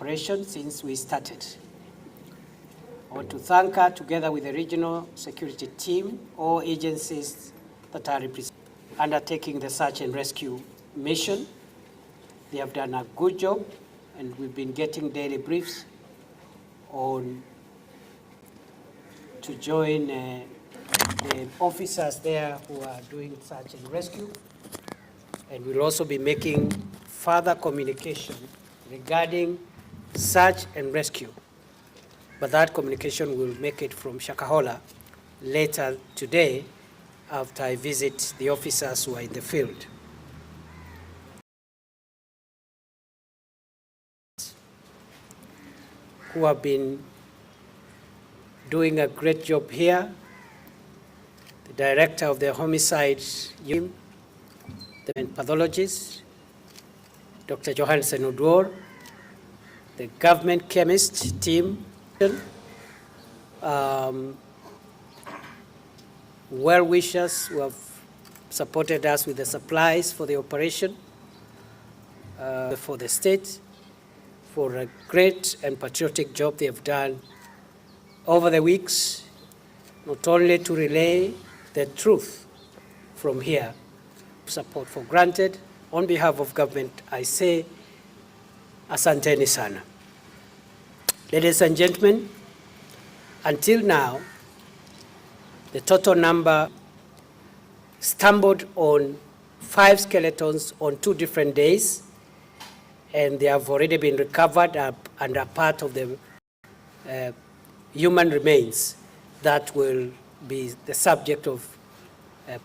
operation since we started. I want to thank her, together with the regional security team, all agencies that are undertaking the search and rescue mission. They have done a good job, and we've been getting daily briefs on to join the officers there who are doing search and rescue. And we'll also be making further communication regarding search and rescue. But that communication will make it from Shakahola later today after I visit the officers who are in the field. Who have been doing a great job here. The director of the homicide unit, the pathologist, Dr. Johansen Udwor, the government chemist team, well-wishers who have supported us with the supplies for the operation, for the state, for a great and patriotic job they have done over the weeks, not only to relay the truth from here, support for granted. On behalf of government, I say, asanteni sana. Ladies and gentlemen, until now, the total number stumbled on 5 skeletons on 2 different days, and they have already been recovered and are part of the human remains that will be the subject of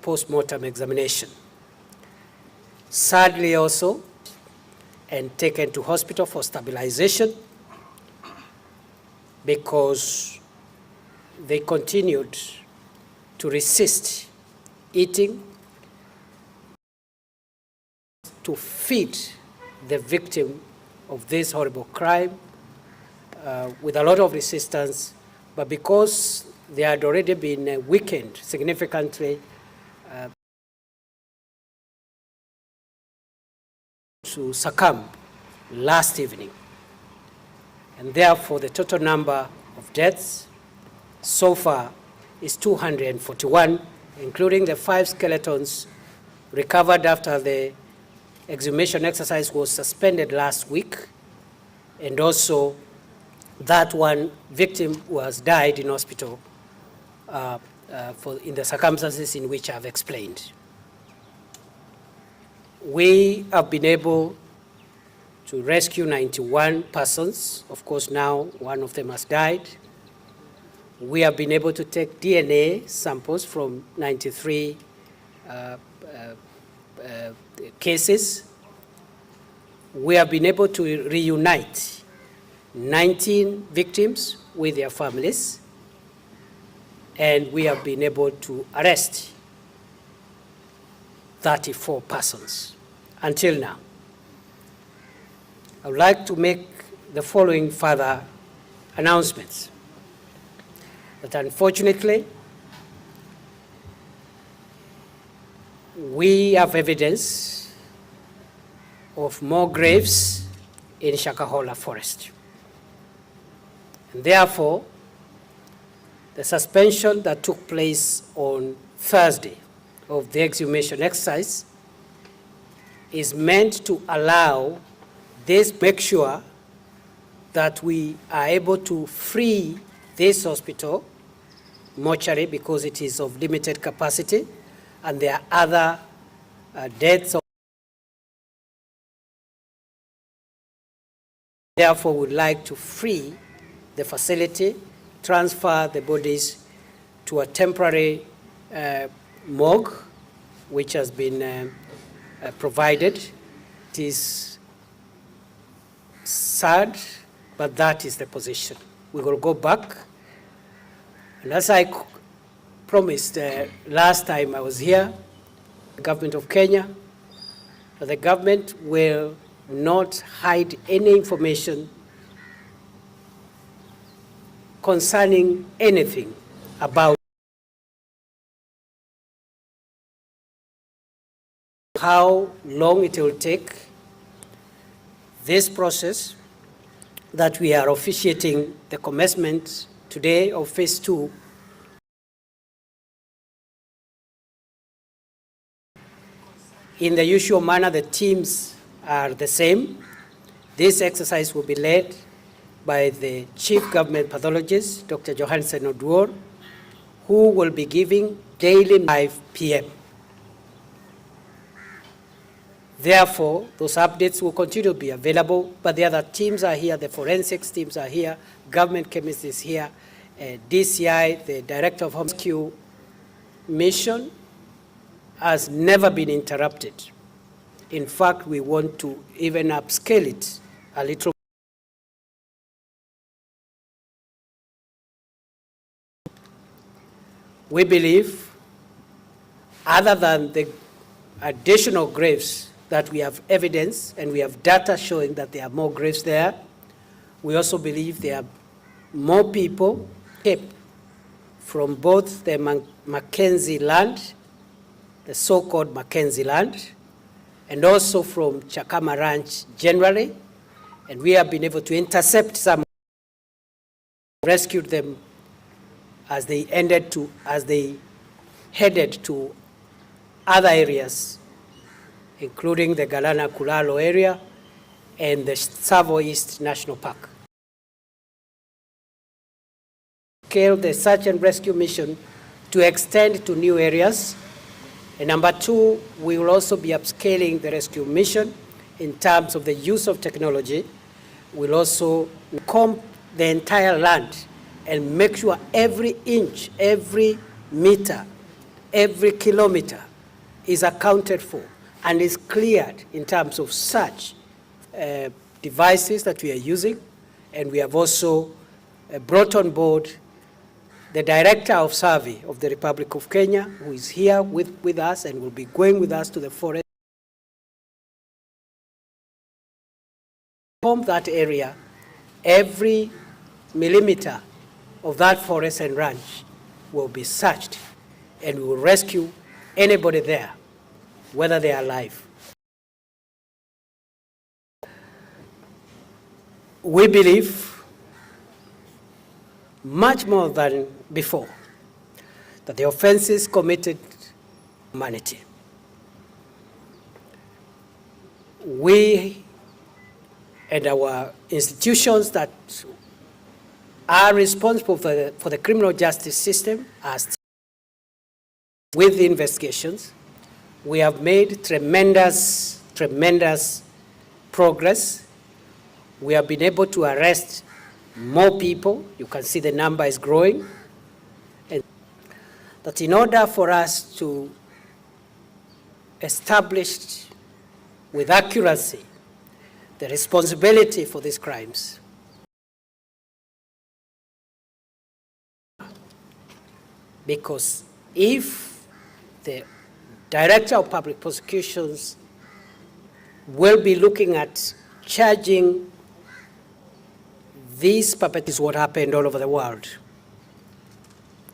post-mortem examination. Sadly also, and taken to hospital for stabilization because they continued to resist eating, to feed the victim of this horrible crime with a lot of resistance, but because they had already been weakened significantly to succumb last evening. And therefore, the total number of deaths so far is 241, including the 5 skeletons recovered after the exhumation exercise was suspended last week, and also that one victim who has died in hospital in the circumstances in which I've explained. We have been able to rescue 91 persons. Of course, now one of them has died. We have been able to take DNA samples from 93 cases. We have been able to reunite 19 victims with their families, and we have been able to arrest 34 persons until now. I would like to make the following further announcements. That unfortunately, we have evidence of more graves in Shakahola forest. And therefore, the suspension that took place on Thursday of the exhumation exercise is meant to allow this, make sure that we are able to free this hospital, mortuary, because it is of limited capacity, and there are other deaths. Therefore, we would like to free the facility, transfer the bodies to a temporary morgue, which has been provided. It is sad, but that is the position. We will go back. And as I promised last time I was here, the government of Kenya, the government will not hide any information concerning anything about how long it will take. This process that we are officiating the commencement today of phase 2 in the usual manner. The teams are the same. This exercise will be led by the Chief Government Pathologist, Dr. Johansen Oduor, who will be giving daily 5 p.m. Therefore, those updates will continue to be available, but the other teams are here, the forensics teams are here, government chemist is here, DCI, the Director of Home Rescue mission, has never been interrupted. In fact, we want to even upscale it a little. We believe, other than the additional graves that we have evidence and we have data showing that there are more graves there, we also believe there are more people kept from both the Mackenzie land, the so-called Mackenzie land, and also from Chakama Ranch generally, and we have been able to intercept some, rescued them as they headed to other areas, including the Galana Kulalo area and the Tsavo East National Park. Scale the search and rescue mission to extend to new areas. And number 2, we will also be upscaling the rescue mission in terms of the use of technology. We'll also comb the entire land and make sure every inch, every meter, every kilometer is accounted for and is cleared in terms of such devices that we are using. And we have also brought on board the Director of Survey of the Republic of Kenya, who is here with us and will be going with us to the forest. Comb that area, every millimeter of that forest and ranch will be searched, and we will rescue anybody there, whether they are alive. We believe, much more than before, that the offenses committed humanity. We and our institutions that are responsible for the criminal justice system as with the investigations. We have made tremendous progress. We have been able to arrest more people. You can see the number is growing. And that in order for us to establish with accuracy the responsibility for these crimes, because if the Director of Public Prosecutions will be looking at charging these perpetrators, what happened all over the world.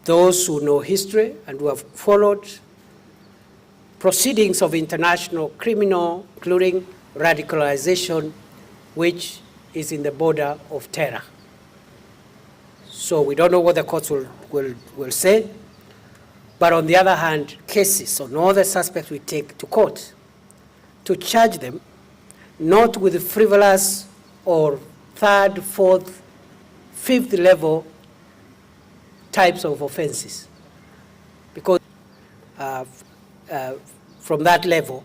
Those who know history and who have followed proceedings of international criminal, including radicalization, which is in the border of terror. So we don't know what the courts will say. But on the other hand, cases on all the suspects we take to court to charge them, not with frivolous or third, fourth, fifth level types of offenses. Because from that level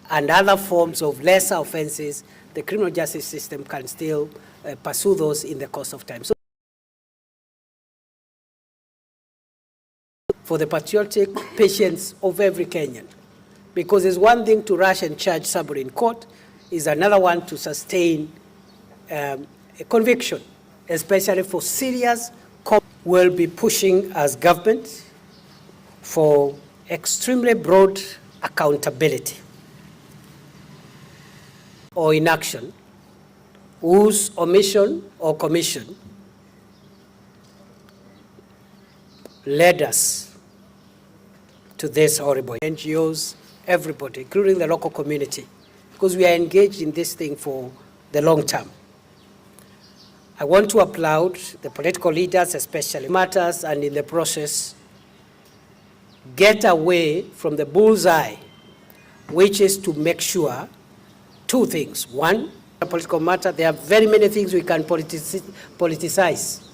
and other forms of lesser offenses, the criminal justice system can still pursue those in the course of time. So for the patriotic patience of every Kenyan, because it's one thing to rush and charge somebody in court, is another one to sustain a conviction, especially for serious. Will be pushing as government for extremely broad accountability or inaction whose omission or commission led us to this horrible. NGOs, everybody, including the local community, because we are engaged in this thing for the long term. I want to applaud the political leaders, especially matters, and in the process, get away from the bullseye, which is to make sure two things. One, a political matter, there are very many things we can politicize.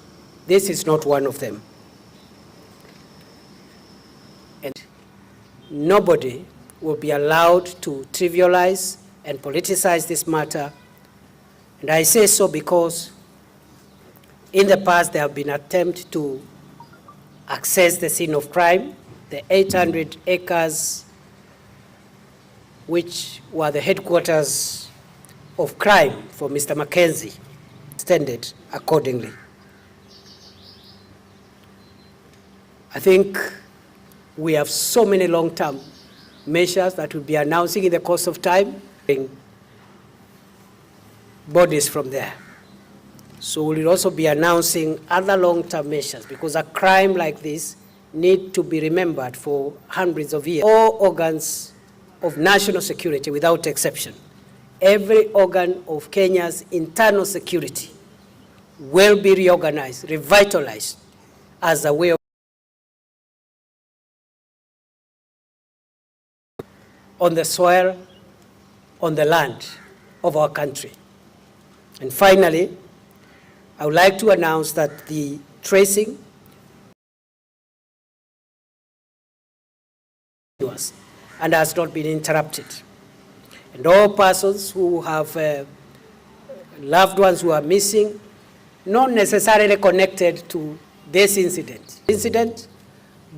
This is not one of them. And nobody will be allowed to trivialize and politicize this matter. And I say so because in the past there have been attempts to access the scene of crime, the 800 acres which were the headquarters of crime for Mr. Mackenzie, extended accordingly. I think we have so many long-term measures that we'll be announcing in the course of time, bodies from there. So we'll also be announcing other long-term measures, because a crime like this needs to be remembered for hundreds of years. All organs of national security, without exception, every organ of Kenya's internal security will be reorganized, revitalized as a way of on the soil, on the land of our country. And finally, I would like to announce that the tracing and has not been interrupted. And all persons who have loved ones who are missing, not necessarily connected to this incident,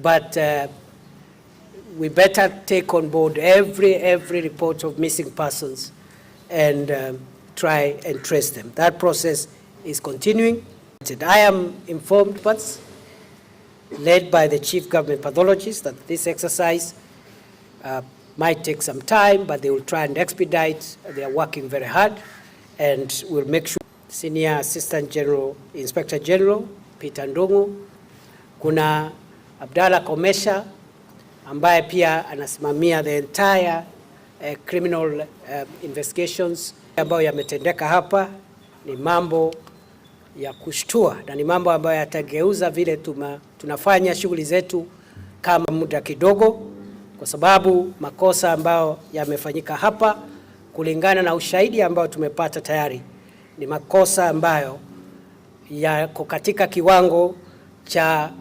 but we better take on board every report of missing persons and try and trace them. That process is continuing. I am informed, but led by the Chief Government Pathologist, that this exercise might take some time, but they will try and expedite. They are working very hard, and we'll make sure. Senior Assistant General, Inspector General Peter Ndungu, kuna Abdalla Komesha ambaye pia anasimamia the entire criminal investigations ambayo yametendeka hapa. Ni mambo ya kushtua na ni mambo ambayo yatageuza vile tunafanya shughuli zetu kama muda kidogo, kwa sababu makosa ambayo yamefanyika hapa kulingana na ushahidi ambao tumepata tayari ni makosa ambayo yako katika kiwango cha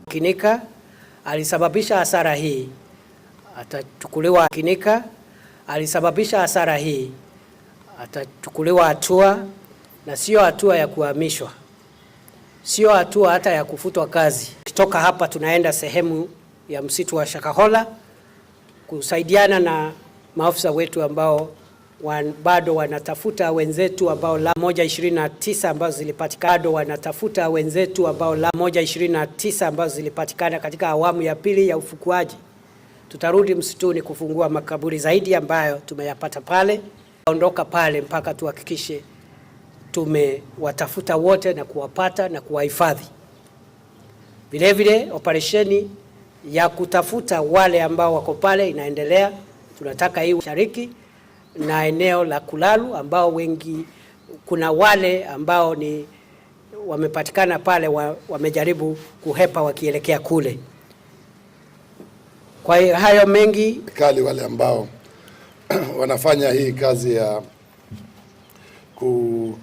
kinika. Alisababisha hasara hii, atachukuliwa kinika. Alisababisha hasara hii, atachukuliwa hatua, na sio hatua ya kuhamishwa, sio hatua hata ya kufutwa kazi. Kutoka hapa tunaenda sehemu ya msitu wa Shakahola kusaidiana na maafisa wetu ambao bado wanatafuta wenzetu ambao la 129 ambazo zilipatikana, wanatafuta wenzetu ambao la 129 ambazo zilipatikana katika awamu ya pili ya ufukuaji. Tutarudi msituni kufungua makaburi zaidi ambayo tumeyapata pale. Ondoka pale mpaka tuhakikishe tumewatafuta wote na kuwapata na kuwahifadhi. Vile vile operesheni ya kutafuta wale ambao wako pale inaendelea. Tunataka hii Mashariki na eneo la Kulalu ambao wengi, kuna wale ambao ni wamepatikana pale wamejaribu kuhepa wakielekea kule. Kwa hiyo hayo mengi kali wale ambao wanafanya hii kazi ya kuokoa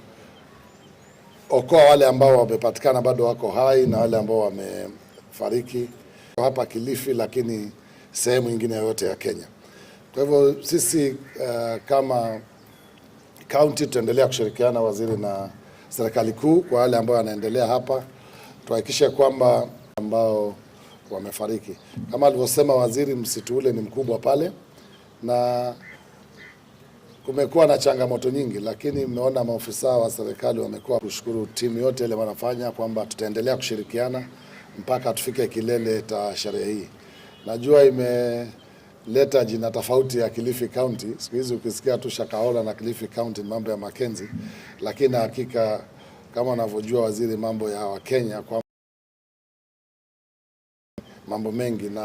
wale ambao wamepatikana bado wako hai na wale ambao wamefariki hapa Kilifi, lakini sehemu nyingine yote ya Kenya. Kwa hivyo sisi kama county tutaendelea kushirikiana waziri na serikali kuu kwa wale ambao wanaendelea hapa, tuhakikishe kwamba ambao wamefariki. Kama alivyosema waziri, msitu ule ni mkubwa pale na kumekuwa na changamoto nyingi, lakini mmeona maofisa wa serikali wamekuwa kushukuru timu yote ile wanafanya, kwamba tutaendelea kushirikiana mpaka tufike kilele cha sherehe hii. Najua imeleta jina tofauti ya Kilifi County. Siku hizi ukisikia tu Shakahola na Kilifi County mambo ya Mackenzie, lakini hakika kama unavyojua waziri, mambo ya Wakenya kwa mambo mengi na